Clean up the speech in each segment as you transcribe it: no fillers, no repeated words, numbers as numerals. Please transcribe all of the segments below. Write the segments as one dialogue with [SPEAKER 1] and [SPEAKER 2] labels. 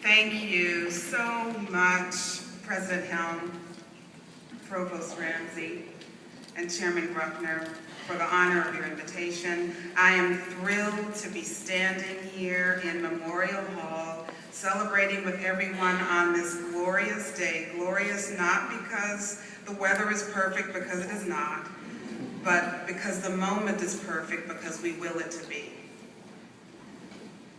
[SPEAKER 1] Thank you so much, President Helm, Provost Ramsey, and Chairman Bruckner, for the honor of your invitation. I am thrilled to be standing here in Memorial Hall, celebrating with everyone on this glorious day. Glorious not because the weather is perfect, because it is not, but because the moment is perfect, because we will it to be.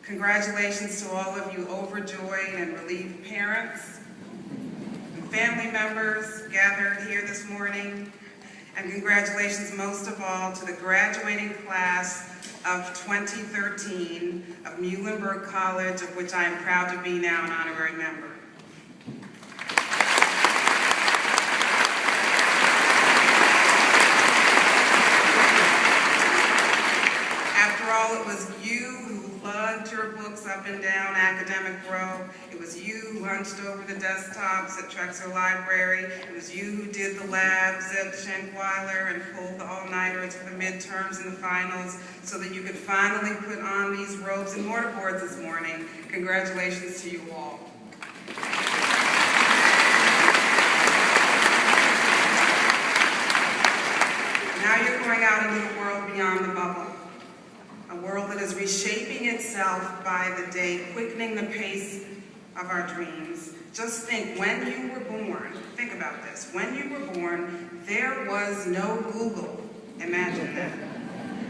[SPEAKER 1] Congratulations to all of you overjoyed and relieved parents and family members gathered here this morning. And congratulations most of all to the graduating class of 2013 of Muhlenberg College, of which I am proud to be now an honorary member. After all, it was you who lugged your books up and down Academic Row. It was you who hunched over the desktops at Trexler Library. It was you who did the labs at Schenkweiler and pulled the all-nighters for the midterms and the finals so that you could finally put on these robes and mortarboards this morning. Congratulations to you all. Now you're going out into the world beyond the bubble. A world that is reshaping itself by the day, quickening the pace of our dreams. Just think, when you were born, think about this, when you were born, there was no Google. Imagine that.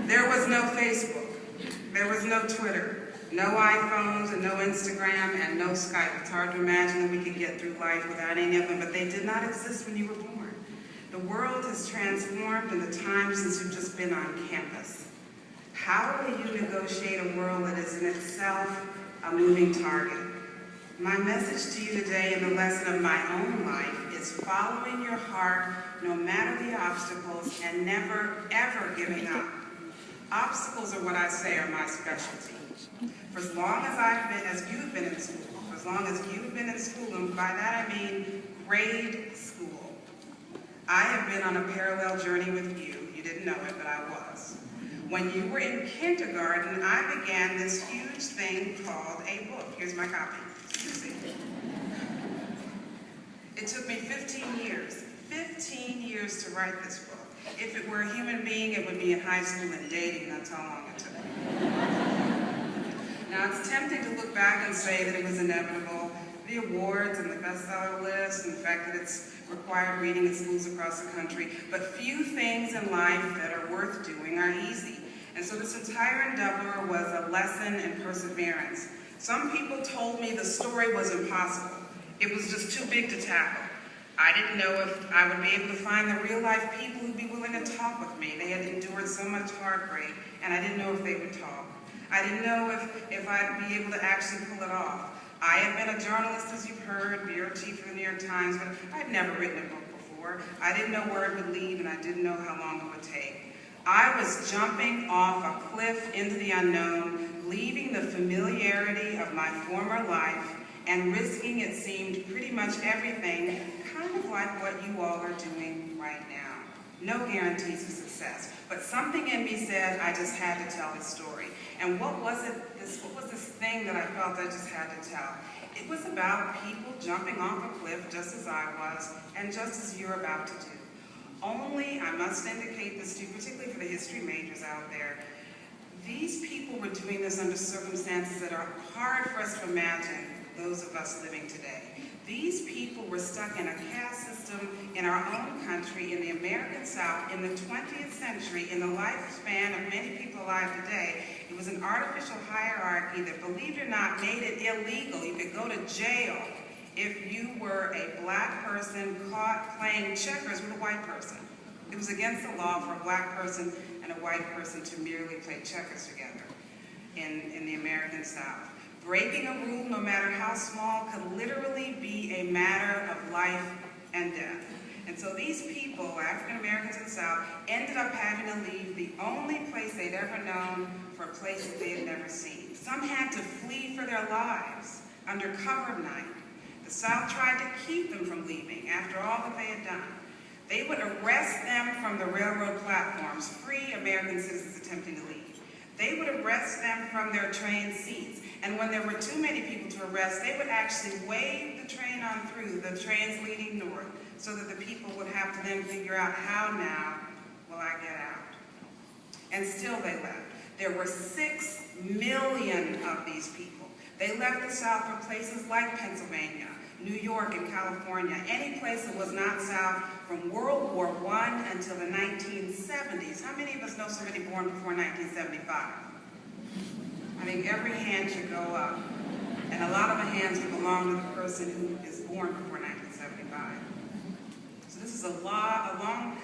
[SPEAKER 1] There was no Facebook. There was no Twitter. No iPhones and no Instagram and no Skype. It's hard to imagine that we could get through life without any of them, but they did not exist when you were born. The world has transformed in the time since you've just been on campus. How will you negotiate a world that is in itself a moving target? My message to you today in the lesson of my own life is following your heart no matter the obstacles and never, ever giving up. Obstacles are what I say are my specialty. For as long as you've been in school, for as long as you've been in school, and by that I mean grade school, I have been on a parallel journey with you. You didn't know it, but I was. When you were in kindergarten, I began this huge thing called a book. Here's my copy. It took me 15 years to write this book. If it were a human being, it would be in high school and dating. That's how long it took me. Now, it's tempting to look back and say that it was inevitable. The awards and the bestseller list and the fact that it's required reading in schools across the country, but few things in life that are worth doing are easy. And so this entire endeavor was a lesson in perseverance. Some people told me the story was impossible. It was just too big to tackle. I didn't know if I would be able to find the real-life people who'd be willing to talk with me. They had endured so much heartbreak, and I didn't know if they would talk. I didn't know if I'd be able to actually pull it off. I had been a journalist, as you've heard, bureau chief for the New York Times, but I'd never written a book before. I didn't know where it would lead, and I didn't know how long it would take. I was jumping off a cliff into the unknown, leaving the familiarity of my former life, and risking, it seemed, pretty much everything, kind of like what you all are doing right now. No guarantees of success, but something in me said I just had to tell this story. And what was this thing that I felt I just had to tell? It was about people jumping off a cliff just as I was, and just as you're about to do. Only, I must indicate this too, particularly for the history majors out there, these people were doing this under circumstances that are hard for us to imagine, those of us living today. These people were stuck in a caste system in our own country, in the American South, in the 20th century, in the lifespan of many people alive today. It was an artificial hierarchy that, believe it or not, made it illegal. You could go to jail if you were a black person caught playing checkers with a white person. It was against the law for a black person and a white person to merely play checkers together in the American South. Breaking a rule, no matter how small, could literally be a matter of life and death. And so these people, African Americans in the South, ended up having to leave the only place they'd ever known for a place that they had never seen. Some had to flee for their lives under cover of night. The South tried to keep them from leaving after all that they had done. They would arrest them from the railroad platforms, free American citizens attempting to leave. They would arrest them from their train seats. And when there were too many people to arrest, they would actually wave the train on through, the trains leading north, so that the people would have to then figure out, how now will I get out? And still they left. There were 6 million of these people. They left the South for places like Pennsylvania, New York, and California, any place that was not South, from World War I until the 1970s. How many of us know somebody born before 1975? I think every hand should go up. And a lot of the hands would belong to the person who is born before 1975. So this is a long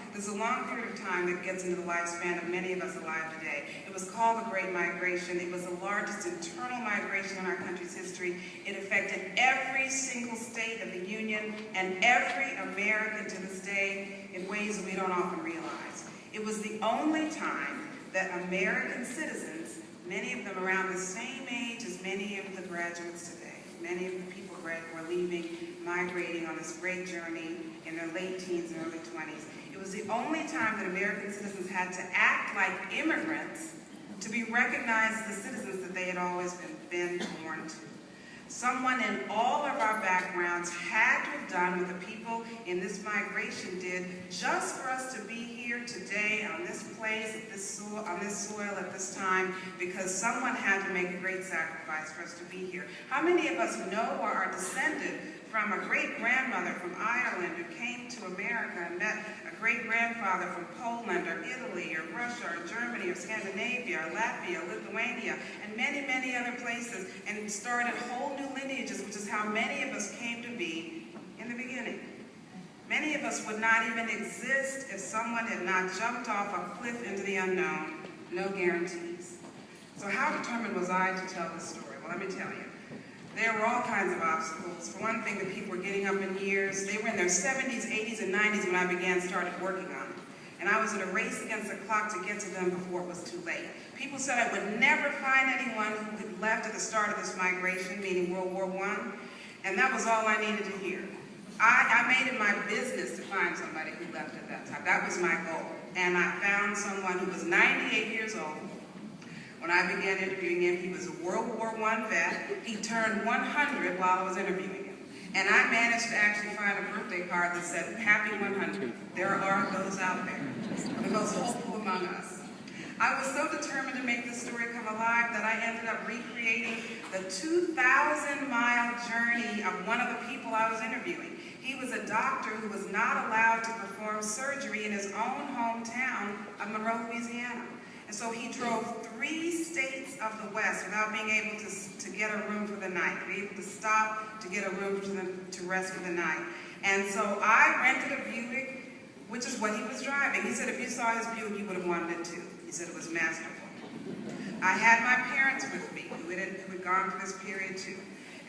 [SPEAKER 1] period of time that gets into the lifespan of many of us alive today. It was called the Great Migration. It was the largest internal migration in our country's history. It affected every single state of the Union and every American to this day in ways that we don't often realize. It was the only time that American citizens, many of them around the same age as many of the graduates today, many of the people who are leaving, migrating on this great journey in their late teens and early 20s. It was the only time that American citizens had to act like immigrants to be recognized as the citizens that they had always been born to. Someone in all of our backgrounds had to have done what the people in this migration did just for us to be here today on this place, on this soil at this time, because someone had to make a great sacrifice for us to be here. How many of us know or are descended from a great-grandmother from Ireland who came to America and met a great-grandfather from Poland or Italy or Russia or Germany or Scandinavia or Latvia, Lithuania, and many, many other places, and started whole new lineages, which is how many of us came to be in the beginning. Many of us would not even exist if someone had not jumped off a cliff into the unknown. No guarantees. So how determined was I to tell this story? Well, let me tell you. There were all kinds of obstacles. For one thing, the people were getting up in years. They were in their 70s, 80s, and 90s when I started working on it. And I was in a race against the clock to get to them before it was too late. People said I would never find anyone who had left at the start of this migration, meaning World War I, and that was all I needed to hear. I made it my business to find somebody who left at that time. That was my goal. And I found someone who was 98 years old. When I began interviewing him, he was a World War I vet. He turned 100 while I was interviewing him. And I managed to actually find a birthday card that said, "Happy 100. There are those out there, the most hopeful among us." I was so determined to make this story come alive that I ended up recreating the 2,000-mile journey of one of the people I was interviewing. He was a doctor who was not allowed to perform surgery in his own hometown of Monroe, Louisiana. And so he drove 3 states of the West without being able to get a room for the night, be able to stop to get a room to rest for the night. And so I rented a Buick, which is what he was driving. He said if you saw his Buick, you would have wanted it too. He said it was masterful. I had my parents with me, who had gone through this period too.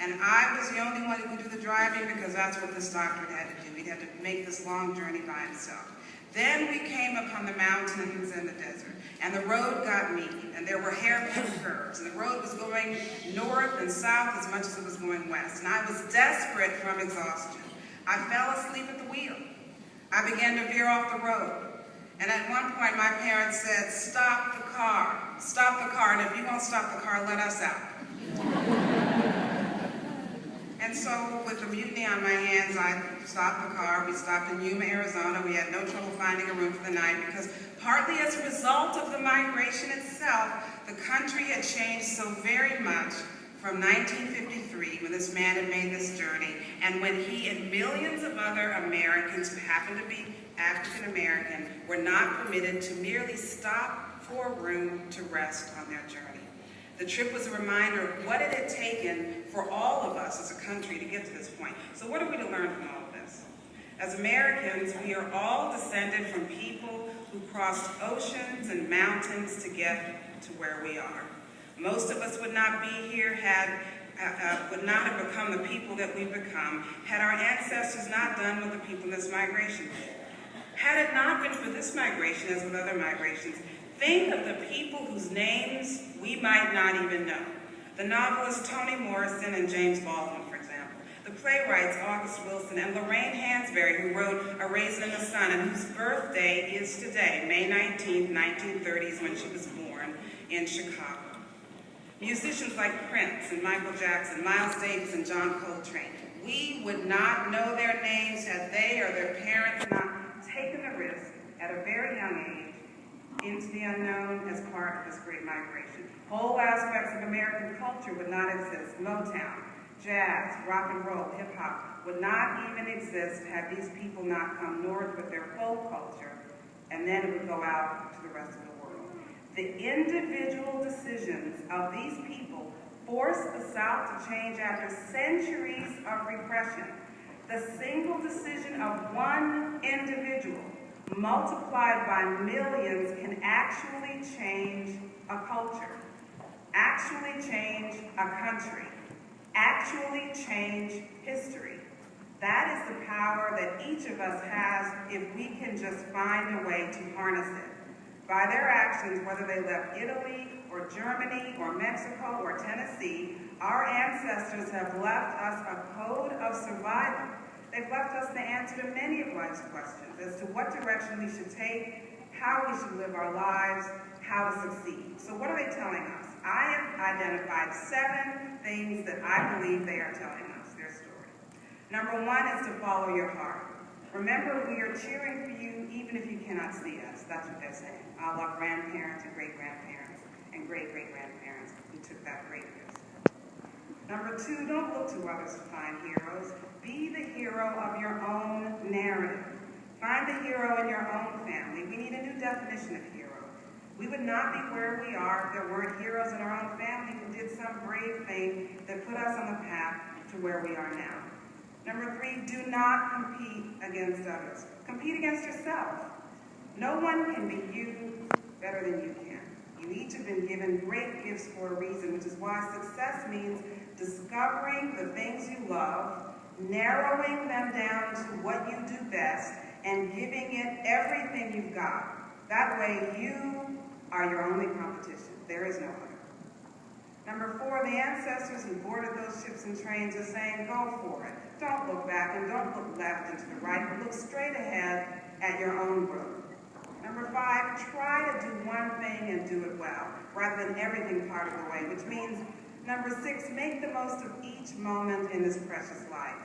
[SPEAKER 1] And I was the only one who could do the driving because that's what this doctor had to do. He'd had to make this long journey by himself. Then we came upon the mountains and the desert, and the road got mean, and there were hairpin curves, and the road was going north and south as much as it was going west, and I was desperate from exhaustion. I fell asleep at the wheel. I began to veer off the road, and at one point my parents said, "Stop the car, and if you won't stop the car, let us out." And so, with the mutiny on my hands, I stopped the car. We stopped in Yuma, Arizona. We had no trouble finding a room for the night because partly as a result of the migration itself, the country had changed so very much from 1953, when this man had made this journey, and when he and millions of other Americans who happened to be African American were not permitted to merely stop for a room to rest on their journey. The trip was a reminder of what it had taken for all of us as a country to get to this point. So what are we to learn from all of this? As Americans, we are all descended from people who crossed oceans and mountains to get to where we are. Most of us would not be here, would not have become the people that we've become, had our ancestors not done what the people in this migration did. Had it not been for this migration, as with other migrations, think of the people whose names we might not even know. The novelists Toni Morrison and James Baldwin, for example. The playwrights August Wilson and Lorraine Hansberry, who wrote A Raisin in the Sun, and whose birthday is today, May 19th, 1930s, when she was born. in Chicago. Musicians like Prince and Michael Jackson, Miles Davis and John Coltrane. We would not know their names had they or their parents not taken the risk at a very young age into the unknown as part of this great migration. Whole aspects of American culture would not exist. Motown, jazz, rock and roll, hip hop would not even exist had these people not come north with their folk culture, and then it would go out to the rest of the world. The individual decisions of these people forced the South to change after centuries of repression. The single decision of one individual multiplied by millions can actually change a culture, actually change a country, actually change history. That is the power that each of us has if we can just find a way to harness it. By their actions, whether they left Italy or Germany or Mexico or Tennessee, our ancestors have left us a code of survival. They've left us the answer to many of life's questions as to what direction we should take, how we should live our lives, how to succeed. So what are they telling us? I have identified 7 things that I believe they are telling us, their story. Number 1 is to follow your heart. Remember, we are cheering for you even if you cannot see us. That's what they're saying. I love grandparents and great-grandparents and great-great-grandparents who took that great risk. Number 2, don't look to others to find heroes. Be the hero of your own narrative. Find the hero in your own family. We need a new definition of hero. We would not be where we are if there weren't heroes in our own family who did some brave thing that put us on the path to where we are now. Number 3, do not compete against others. Compete against yourself. No one can be you better than you can. You each have been given great gifts for a reason, which is why success means discovering the things you love, narrowing them down to what you do best, and giving it everything you've got. That way you are your only competition. There is no other. Number 4, the ancestors who boarded those ships and trains are saying, go for it. Don't look back and don't look left and to the right, but look straight ahead at your own road. Number 5, try to do one thing and do it well, rather than everything part of the way, which means, number 6, make the most of each moment in this precious life.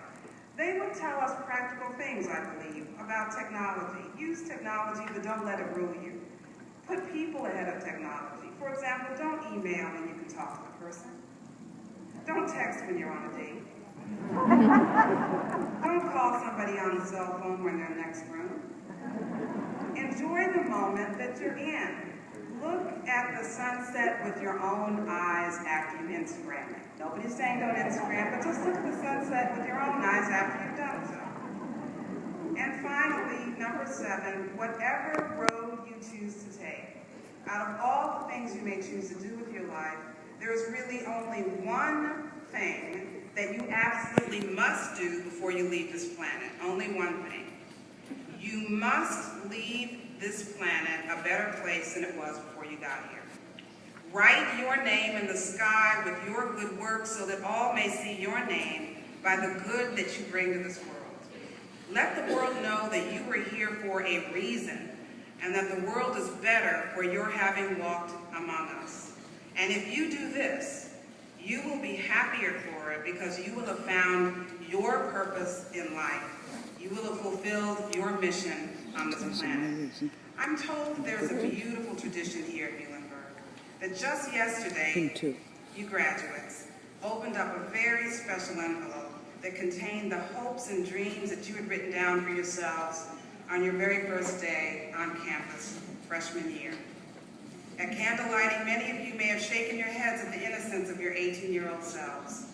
[SPEAKER 1] They would tell us practical things, I believe, about technology. Use technology, but don't let it rule you. Put people ahead of technology. For example, don't email when you can talk to the person. Don't text when you're on a date. Don't call somebody on the cell phone when they're next room. Enjoy the moment that you're in. Look at the sunset with your own eyes after you Instagram it. Nobody's saying don't Instagram, but just look at the sunset with your own eyes after you've done so. And finally, number 7, whatever road you choose to take, out of all the things you may choose to do with your life, there is really only one thing that you absolutely must do before you leave this planet. Only one thing. You must leave this planet a better place than it was before you got here. Write your name in the sky with your good works so that all may see your name by the good that you bring to this world. Let the world know that you were here for a reason and that the world is better for your having walked among us. And if you do this, you will be happier for it because you will have found your purpose in life. You will have fulfilled your mission on this planet. I'm told there's a beautiful tradition here at Muhlenberg that just yesterday, you graduates opened up a very special envelope that contained the hopes and dreams that you had written down for yourselves on your very first day on campus, freshman year. At candlelighting, many of you may have shaken your heads at the innocence of your 18-year-old selves.